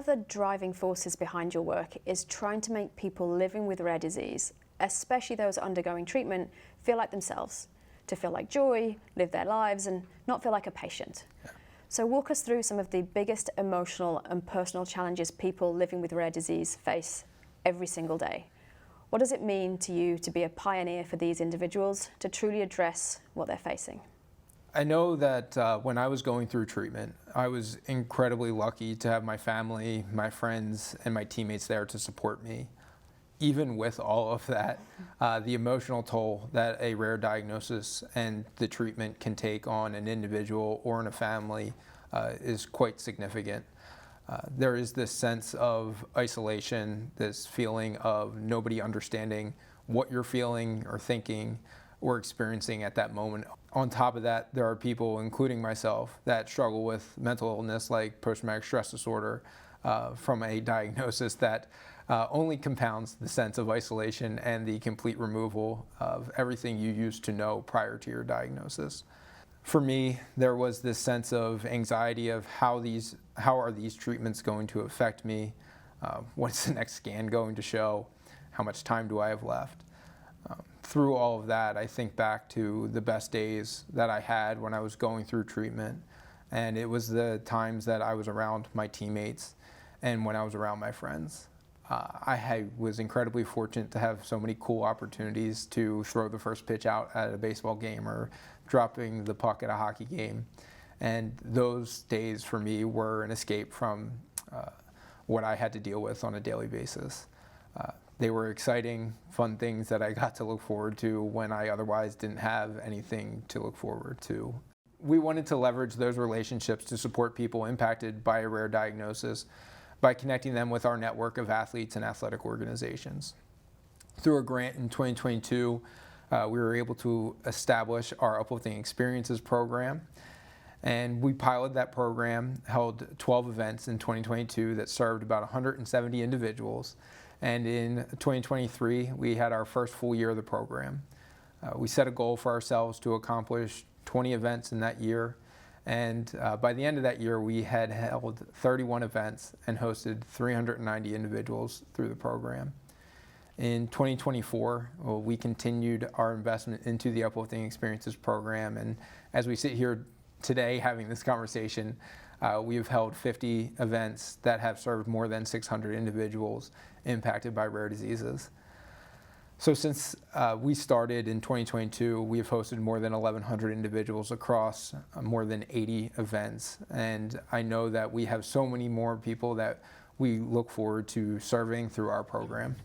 of the driving forces behind your work is trying to make people living with rare disease, especially those undergoing treatment, feel like themselves, to feel like joy, live their lives, and not feel like a patient. Yeah. So walk us through some of the biggest emotional and personal challenges people living with rare disease face every single day. What does it mean to you to be a pioneer for these individuals to truly address what they're facing? I know that when I was going through treatment, I was incredibly lucky to have my family, my friends, and my teammates there to support me. Even with all of that, the emotional toll that a rare diagnosis and the treatment can take on an individual or in a family is quite significant. There is this sense of isolation, this feeling of nobody understanding what you're feeling or thinking or experiencing at that moment. On top of that, there are people, including myself, that struggle with mental illness like post-traumatic stress disorder from a diagnosis that only compounds the sense of isolation and the complete removal of everything you used to know prior to your diagnosis. For me, there was this sense of anxiety of how are these treatments going to affect me? What's the next scan going to show? How much time do I have left? Through all of that, I think back to the best days that I had when I was going through treatment. And it was the times that I was around my teammates and when I was around my friends. I was incredibly fortunate to have so many cool opportunities to throw the first pitch out at a baseball game or dropping the puck at a hockey game. And those days for me were an escape from what I had to deal with on a daily basis. They were exciting, fun things that I got to look forward to when I otherwise didn't have anything to look forward to. We wanted to leverage those relationships to support people impacted by a rare diagnosis by connecting them with our network of athletes and athletic organizations. Through a grant in 2022, we were able to establish our Uplifting Experiences program. And we piloted that program, held 12 events in 2022 that served about 170 individuals. And in 2023, we had our first full year of the program. We set a goal for ourselves to accomplish 20 events in that year. And by the end of that year, we had held 31 events and hosted 390 individuals through the program. In 2024, we continued our investment into the Uplifting Experiences program. And as we sit here today having this conversation, we have held 50 events that have served more than 600 individuals impacted by rare diseases. So since we started in 2022, we have hosted more than 1,100 individuals across more than 80 events. And I know that we have so many more people that we look forward to serving through our program.